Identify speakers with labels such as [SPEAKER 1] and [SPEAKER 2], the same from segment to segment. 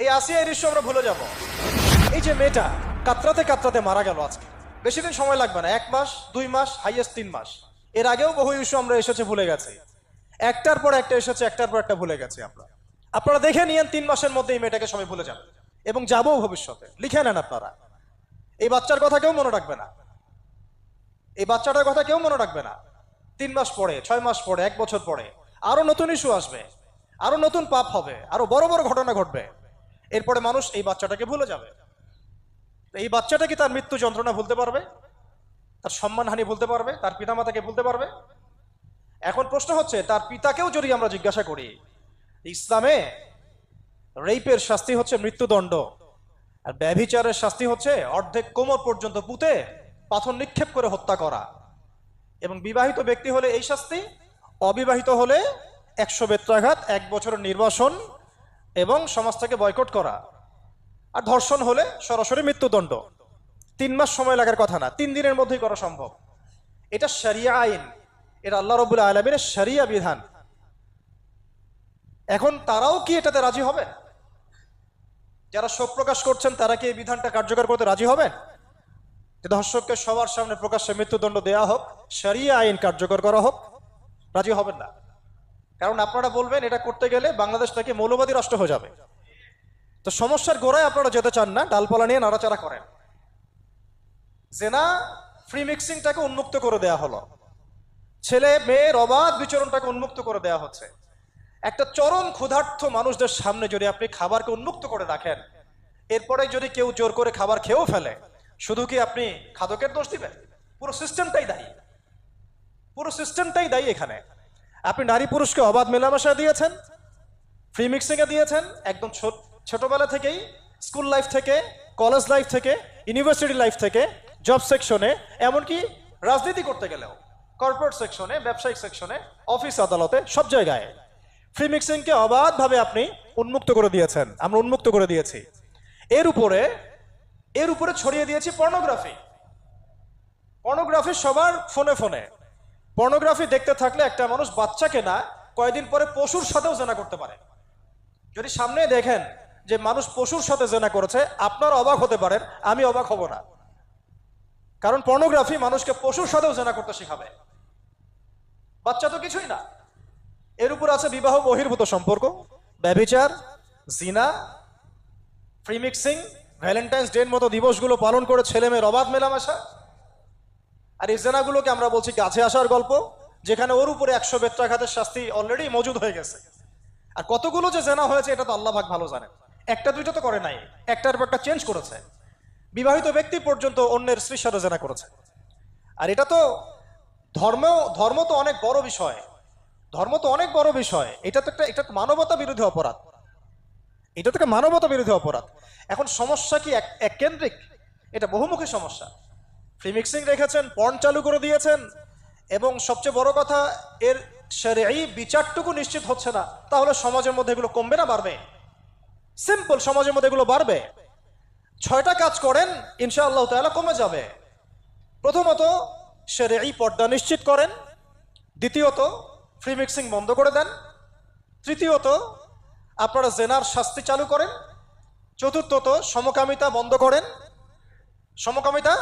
[SPEAKER 1] এই আসিয়ার দৃশ্য আমরা ভুলে যাব। এই যে মেয়েটা কাতরাতে কাতরাতে মারা গেল আজকে, বেশি দিন সময় লাগবে না, 1 মাস 2 মাস হাইয়েস্ট 3 মাস। এর আগেও বহু ইস্যু আমরা এসেছে ভুলে গেছি, একটার পর একটা এসেছে, একটার পর একটা ভুলে গেছি আমরা। আপনারা দেখে নিয়েন 3 মাসের মধ্যে এই মেয়েটাকে সবাই ভুলে যাবে এবং যাবো ভবিষ্যতে। লিখে নেন আপনারা, এই বাচ্চার কথা কেউ মনে রাখবে না, এই বাচ্চাটার কথা কেউ মনে রাখবে না। 3 মাস পরে, 6 মাস পরে, 1 বছর পরে আরো নতুন ইস্যু আসবে, আরো নতুন পাপ হবে, আরো বড় বড় ঘটনা ঘটবে। এরপরে মানুষ এই বাচ্চাটাকে ভুলে যাবে। এই বাচ্চাটা কি তার মৃত্যু যন্ত্রণা ভুলতে পারবে? তার সম্মানহানি ভুলতে পারবে? তার পিতামাতাকে ভুলতে পারবে? এখন প্রশ্ন হচ্ছে, তার পিতাকেও যদি আমরা জিজ্ঞাসা করি, ইসলামে রেপের শাস্তি হচ্ছে মৃত্যুদণ্ড, আর ব্যভিচারের শাস্তি হচ্ছে অর্ধেক কোমর পর্যন্ত পুঁতে পাথর নিক্ষেপ করে হত্যা করা। এবং বিবাহিত ব্যক্তি হলে এই শাস্তি, অবিবাহিত হলে 100 বেত্রাঘাত, 1 বছরের নির্বাসন এবং সমাজ থেকে বয়কট করা, আর ধর্ষণ হলে সরাসরি মৃত্যুদণ্ড। 3 মাস সময় লাগার কথা না, 3 দিনের মধ্যেই করা সম্ভব। এটা শরিয়া আইন, এটা আল্লাহ রাব্বুল আলামিনের শরিয়া বিধান। এখন তারাও কি এটাতে রাজি হবেন? যারা শোক প্রকাশ করছেন তারা কি এই বিধানটা কার্যকর করতে রাজি হবেন? যে ধর্ষককে সবার সামনে প্রকাশ্যে মৃত্যুদণ্ড দেওয়া হোক, শরিয়া আইন কার্যকর করা হোক? রাজি হবেন না। কারণ আপনারা বলবেন এটা করতে গেলে বাংলাদেশ থেকে মৌলবাদী রাষ্ট্র হয়ে যাবে। তো সমস্যার গোড়ায় আপনারা যেতে চান না, ডালপালা নিয়ে নাড়াচাড়া করেন। জেনা ফ্রি মিক্সিংটাকে উন্মুক্ত করে দেয়া হলো, ছেলে মেয়ের অবাধ বিচরণটাকে উন্মুক্ত করে দেয়া হচ্ছে। একটা চরম ক্ষুধার্ত মানুষদের সামনে যদি আপনি খাবারকে উন্মুক্ত করে রাখেন, এরপরে যদি কেউ জোর করে খাবার খেয়েও ফেলে, শুধু কি আপনি খাদকের দোষ দিবেন? পুরো সিস্টেমটাই দায়ী, পুরো সিস্টেমটাই দায়ী এখানে। আপনি নারী পুরুষকে অবাধ মেলামেশা দিয়েছেন, ফ্রি মিক্সিংয়ে দিয়েছেন, একদম ছোটবেলা থেকেই, স্কুল লাইফ থেকে, কলেজ লাইফ থেকে, ইউনিভার্সিটি লাইফ থেকে, জব সেকশনে, এমনকি রাজনীতি করতে গেলেও কর্পোরেট সেকশনে, ব্যবসায়িক সেকশনে, অফিস আদালতে, সব জায়গায় ফ্রি মিক্সিংকে অবাধভাবে আপনি উন্মুক্ত করে দিয়েছেন, আমরা উন্মুক্ত করে দিয়েছি। এর উপরে ছড়িয়ে দিয়েছি পর্নোগ্রাফি। পর্নোগ্রাফি সবার ফোনে ফোনে। পর্নোগ্রাফি দেখতে থাকলে একটা মানুষ বাচ্চাকে না, কয়েকদিন পরে পশুর সাথেও জেনা করতে পারে। যদি সামনে দেখেন যে মানুষ পশুর সাথে জেনা করেছে, আপনারা অবাক হতে পারেন, আমি অবাক হব না। কারণ পর্নোগ্রাফি মানুষকে পশুর সাথেও জেনা করতে শেখাবে। বাচ্চা তো কিছুই না। এর উপর আছে বিবাহ বহির্ভূত সম্পর্ক, ব্যভিচার, জিনা, ফ্রি মিক্সিং, ভ্যালেন্টাইন্স ডে এর মতো দিবসগুলো পালন করে ছেলে মেয়ের অবাধ মেলামেশা। আর এই জেনাগুলোকে আমরা বলছি কাছে আসার গল্প, যেখানে ওর উপরে 100 বেত্রাঘাতের শাস্তি অলরেডি মজুদ হয়ে গেছে। আর কতগুলো যে জেনা হয়েছে এটা তো আল্লাহ পাক ভালো জানেন। একটা দুইটা তো করে নাই, একটার পর একটা চেঞ্জ করেছে। বিবাহিত ব্যক্তি পর্যন্ত অন্যের স্ত্রীর সাথে জেনা করেছে। আর এটা তো ধর্ম তো অনেক বড় বিষয়, ধর্ম তো অনেক বড় বিষয়। এটা তো মানবতা বিরোধী অপরাধ, এটা তো মানবতা বিরোধী অপরাধ। এখন সমস্যা কি এক কেন্দ্রিক? এটা বহুমুখী সমস্যা। ফ্রি মিক্সিং রেখেছেন, পর্ন চালু করে দিয়েছেন, এবং সবচেয়ে বড় কথা, এর শরঈ বিচারটুকু নিশ্চিত হচ্ছে না। তাহলে সমাজের মধ্যে এগুলো কমবে না বাড়বে? সিম্পল, সমাজের মধ্যে এগুলো বাড়বে। 6টা কাজ করেন, ইনশাআল্লাহ তাআলা কমে যাবে। প্রথমত, শরঈ পর্দা নিশ্চিত করেন। দ্বিতীয়ত, ফ্রি মিক্সিং বন্ধ করে দেন। তৃতীয়ত, আপনারা জেনার শাস্তি চালু করেন। চতুর্থত, সমকামিতা বন্ধ করেন, সমকামিতা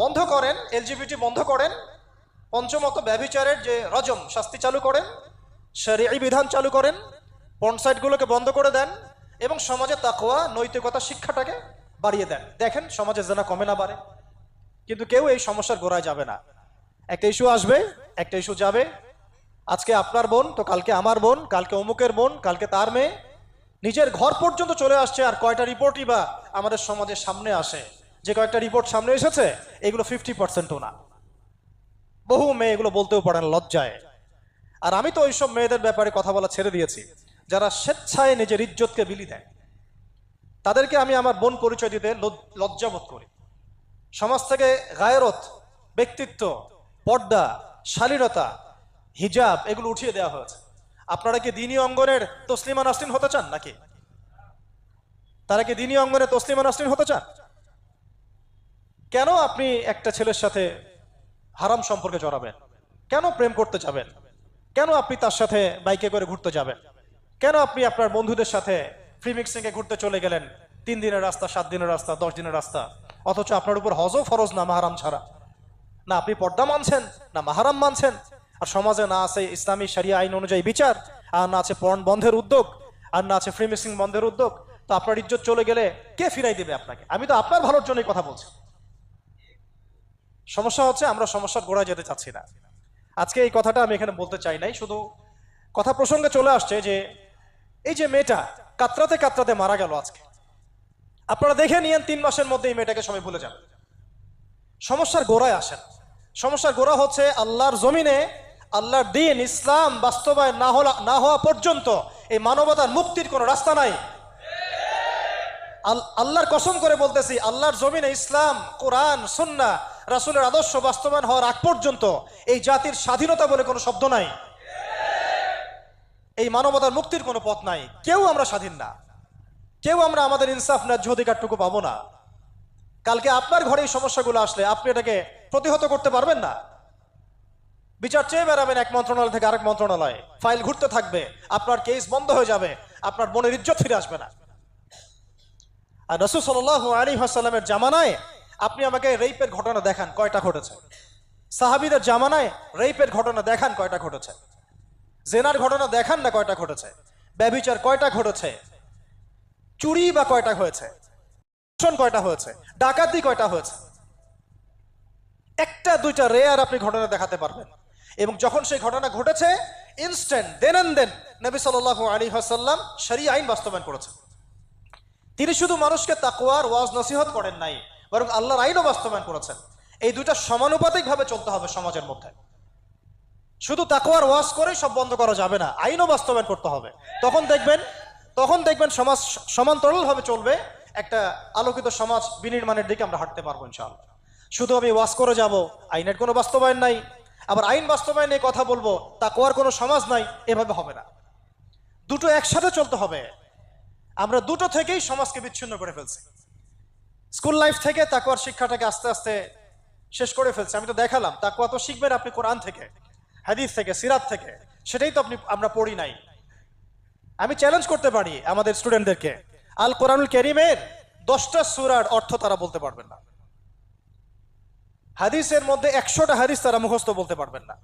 [SPEAKER 1] বন্ধ করেন, এলজিবিটি বন্ধ করেন। পঞ্চমত, ব্যভিচারের যে রজম শাস্তি চালু করেন, শরঈ বিধান চালু করেন, পর্ন সাইটগুলোকে বন্ধ করে দেন, এবং সমাজে তাকওয়া, নৈতিকতা শিক্ষাটাকে বাড়িয়ে দেন। দেখেন সমাজে জেনা কমে না বাড়ে। কিন্তু কেউ এই সমস্যার গোড়ায় যাবে না। একটা ইস্যু আসবে, একটা ইস্যু যাবে। আজকে আপনার বোন তো কালকে আমার বোন, কালকে অমুকের বোন, কালকে তার মেয়ে, নিজের ঘর পর্যন্ত চলে আসছে। আর কয়টা রিপোর্টই বা আমাদের সমাজের সামনে আসে? যে কয়েকটা রিপোর্ট সামনে এসেছে, এগুলো 50%ও না। বহু মেয়ে এগুলো বলতেও পারে না, লজ্জায়। আর আমি তো ওইসব মেয়েদের ব্যাপারে কথা বলা ছেড়ে দিয়েছি, যারা স্বেচ্ছায় নিজের ইজ্জতকে বিলি দেয়। তাদেরকে আমি আমার বোন পরিচয় দিতে লজ্জাবোধ করি। সমাজ থেকে গায়রত, ব্যক্তিত্ব, পর্দা, শালীনতা, হিজাব এগুলো উঠিয়ে দেওয়া হয়েছে। আপনারা কি দ্বীনি অঙ্গনের তসলিমা নাসরিন হতে চান নাকি? তারা কি দ্বীনি অঙ্গনে তসলিমা নাসরিন হতে চান? কেন আপনি একটা ছেলের সাথে হারাম সম্পর্কে জড়াবেন? কেন প্রেম করতে যাবেন? কেন আপনি তার সাথে বাইকে করে ঘুরতে যাবেন? কেন আপনি আপনার বন্ধুদের সাথে ফ্রি মিক্সিংয়ে ঘুরতে চলে গেলেন, 3 দিনের রাস্তা, 7 দিনের রাস্তা, 10 দিনের রাস্তা, অথচ আপনার উপর হজও ফরজ না মাহারাম ছাড়া। না আপনি পর্দা মানছেন, না মাহারাম মানছেন, আর সমাজে না আছে ইসলামী শরিয়া আইন অনুযায়ী বিচার, আর না আছে পর্ন বন্ধের উদ্যোগ, আর না আছে ফ্রি মিক্সিং বন্ধের উদ্যোগ। তো আপনার ইজ্জত চলে গেলে কে ফিরাই দিবে আপনাকে? আমি তো আপনার ভালোর জন্যই কথা বলছি। সমস্যা হচ্ছে আমরা সমস্যার গোড়ায় যেতে চাচ্ছি না। আজকে এই কথাটা আমি এখানে বলতে চাই নাই, শুধু কথা প্রসঙ্গে চলে আসছে যে এই যে মেয়েটা কাতরাতে কাতরাতে মারা গেল আজকে, আপনারা দেখে নিয়েন 3 মাসের মধ্যে এই মেয়েটাকে সবাই ভুলে যাবে। সমস্যার গোড়ায় আসেন। সমস্যার গোড়া হচ্ছে আল্লাহর জমিনে আল্লাহর দ্বীন ইসলাম বাস্তবায়ন না হওয়া পর্যন্ত এই মানবতার মুক্তির কোনো রাস্তা নাই। আল্লাহর কসম করে বলতেছি, আল্লাহর জমিনে ইসলাম, কোরআন, সুন্নাহ, রাসূলের আদর্শ বাস্তবায়ন হওয়ার আগ পর্যন্ত এই জাতির স্বাধীনতা বলে কোনো শব্দ নাই, এই মানবতার মুক্তির কোনো পথ নাই। কেউ আমরা স্বাধীন না, কেউ আমরা আমাদের ইনসাফ ন্যায্য অধিকারটুকু পাবো না। কালকে আপনার ঘরে এই সমস্যাগুলো আসলে আপনি এটাকে প্রতিহত করতে পারবেন না। বিচার চেয়ে বেড়াবেন এক মন্ত্রণালয় থেকে আরেক মন্ত্রণালয়ে, ফাইল ঘুরতে থাকবে, আপনার কেস বন্ধ হয়ে যাবে, আপনার বোনের ইজ্জত ফিরে আসবে না। আর রাসূল সাল্লাল্লাহু আলাইহি ওয়াসাল্লামের জামানায় আপনি আমাকে রেপের ঘটনা দেখান কয়টা ঘটেছে? সাহাবীদের জামানায় রেপের ঘটনা দেখান কয়টা ঘটেছে? জেনার ঘটনা দেখান না কয়টা ঘটেছে? ব্যভিচার কয়টা ঘটেছে? চুরি বা কয়টা হয়েছে? কয়টা হয়েছে? ডাকাতি কয়টা হয়েছে? একটা দুইটা রেয়ার আপনি ঘটনা দেখাতে পারবেন। এবং যখন সেই ঘটনা ঘটেছে ইনস্ট্যান্ট দেন এন্ড দেন নবী সাল্লাল্লাহু আলাইহি ওয়াসাল্লাম শরীয়ত আইন বাস্তবায়ন করেছেন। তিনি শুধু মানুষকে তাকওয়ার ওয়াজ নসিহত করেন নাই, বরং আল্লাহর আইনও বাস্তবায়ন করেছেন। এই দুইটা সমানুপাতিক ভাবে চলতে হবে সমাজের মধ্যে। শুধু তাকওয়ার ওয়াজ করেই সব বন্ধ করা যাবে না, আইনও বাস্তবায়ন করতে হবে। তখন দেখবেন সমাজ সমান্তরাল ভাবে চলবে, একটা আলোকিত সমাজ বিনির্মাণের দিকে আমরা হাঁটতে পারবো ইনশাআল্লাহ। শুধু আমি ওয়াজ করে যাব, আইনের কোনো বাস্তবায়ন নাই, আবার আইন বাস্তবায়নে কথা বলবো, তাকওয়ার কোনো সমাজ নাই, এভাবে হবে না। দুটো একসাথে চলতে হবে। আমরা দুটো থেকেই সমাজকে বিচ্ছিন্ন করে ফেলছি। স্কুল লাইফ থেকে তাকওয়ার শিক্ষাটাকে আস্তে আস্তে শেষ করে ফেলছি। আমি তো দেখালাম তাকওয়া তো শিখবেন আপনি কোরআন থেকে, হাদিস থেকে, সিরাত থেকে, সেটাই তো আমরা পড়ি নাই। আমি চ্যালেঞ্জ করতে পারি আমাদের স্টুডেন্টদেরকে, আল কোরআনুল কারীমের 10টা সূরার অর্থ তারা বলতে পারবেন না, হাদিসের মধ্যে 100টা হাদিস তারা মুখস্থ বলতে পারবেন না।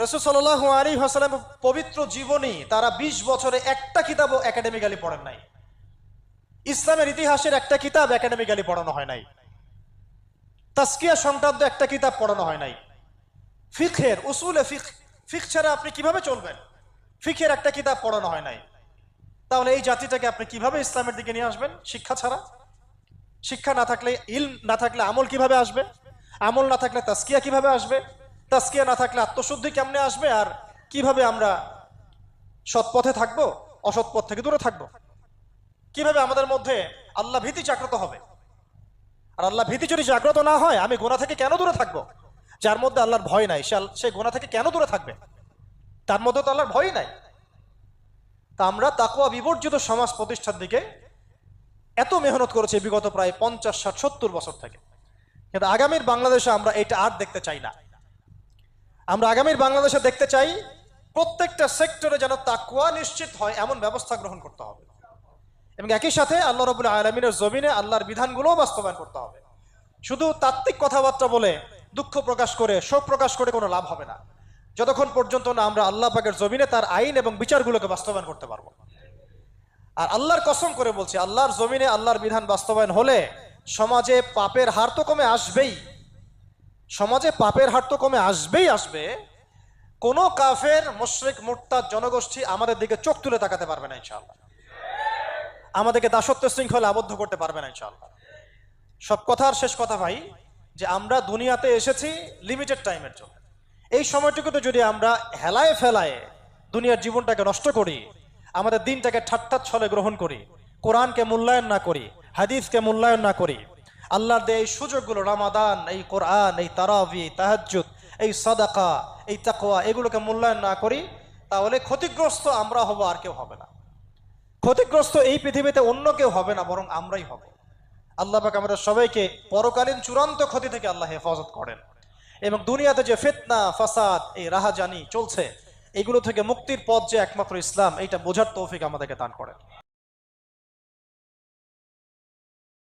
[SPEAKER 1] রাসূল সাল্লাল্লাহু আলাইহি ওয়াসাল্লামের পবিত্র জীবনী তারা 20 বছরে একটা কিতাবও একাডেমিক্যালি পড়েন নাই। ইসলামের ইতিহাসের একটা কিতাব একাডেমিক্যালি পড়ানো হয় নাই। তাজকিয়া সংক্রান্ত একটা কিতাব পড়ানো হয় নাই। ফিকহের উসুলে ফিক ছাড়া আপনি কিভাবে চলবেন? ফিকহের একটা কিতাব পড়ানো হয় নাই। তাহলে এই জাতিটাকে আপনি কিভাবে ইসলামের দিকে নিয়ে আসবেন? শিক্ষা ছাড়া। শিক্ষা না থাকলে, ইলম না থাকলে আমল কিভাবে আসবে? আমল না থাকলে তাজকিয়া কিভাবে আসবে? তাজকিয়া না থাকলে আত্মশুদ্ধি কেমনে আসবে? আর কিভাবে আমরা সৎ পথে থাকবো, অসৎ পথ থেকে দূরে থাকবো? কিভাবে আমাদের মধ্যে আল্লাহ ভীতি জাগ্রত হবে? আর আল্লাহ ভীতি যদি জাগ্রত না হয়, আমি গুনাহ থেকে কেন দূরে থাকবো? যার মধ্যে আল্লাহর ভয় নাই সে গুনাহ থেকে কেন দূরে থাকবে? তার মধ্যে তো আল্লাহর ভয় নাই। তা আমরা তাকওয়া বিবর্জিত সমাজ প্রতিষ্ঠার দিকে এত মেহনত করেছি বিগত প্রায় 50, 60, 70 বছর থেকে, কিন্তু আগামীর বাংলাদেশে আমরা এটা আর দেখতে চাই না। আমরা আগামীর বাংলাদেশে দেখতে চাই প্রত্যেকটা সেক্টরে যেন তাকওয়া নিশ্চিত হয় এমন ব্যবস্থা গ্রহণ করতে হবে, এবং একই সাথে আল্লাহ রাব্বুল আলামিনের জমিনে আল্লাহর বিধানগুলোও বাস্তবায়ন করতে হবে। শুধু তাত্ত্বিক কথাবার্তা বলে, দুঃখ প্রকাশ করে, শোক প্রকাশ করে কোনো লাভ হবে না, যতক্ষণ পর্যন্ত না আমরা আল্লাহ পাকের জমিনে তার আইন এবং বিচারগুলোকে বাস্তবায়ন করতে পারবো। আর আল্লাহর কসম করে বলছি, আল্লাহর জমিনে আল্লাহর বিধান বাস্তবায়ন হলে সমাজে পাপের হার তো কমে আসবেই, সমাজে পাপের হার তো কমে আসবে। কোনো কাফের, মুশরিক, মুরতাদ জনগোষ্ঠী আমাদের দিকে চোখ তুলে তাকাতে পারবে না ইনশাআল্লাহ। আমাদেরকে দাসত্ব শৃঙ্খলে আবদ্ধ করতে পারবে না ইনশাআল্লাহ। সব কথার শেষ কথা ভাই, যে আমরা দুনিয়াতে এসেছি লিমিটেড টাইমের জন্য। এই সময়টুকুতে যদি আমরা হেলায় ফেলায় দুনিয়ার জীবনটাকে নষ্ট করি, আমাদের দিনটাকে ঠাট্টা ছলে গ্রহণ করি, কোরআনকে মূল্যায়ন না করি, হাদিসকে মূল্যায়ন না করি, আল্লাহর দেয় এই সুযোগগুলো, রমাদান, এই কোরআন, এই তারাবি, তাহাজ্জুদ, এই সাদাকা, এই তাকওয়া, এগুলোকে মূল্যায়ন না করি, তাহলে ক্ষতিগ্রস্ত আমরা হব, আর কেউ হবে না। ক্ষতিগ্রস্ত এই পৃথিবীতে অন্য কেউ হবে না, বরং আমরাই হব। আল্লাহ পাক আমাদের সবাইকে পরকালীন চূড়ান্ত ক্ষতি থেকে আল্লাহ হেফাজত করেন, এবং দুনিয়াতে যে ফিতনা, ফাসাদ, এই রাহাজানি চলছে, এগুলো থেকে মুক্তির পথ যে একমাত্র ইসলাম, এইটা বোঝার তৌফিক আমাদেরকে দান করেন।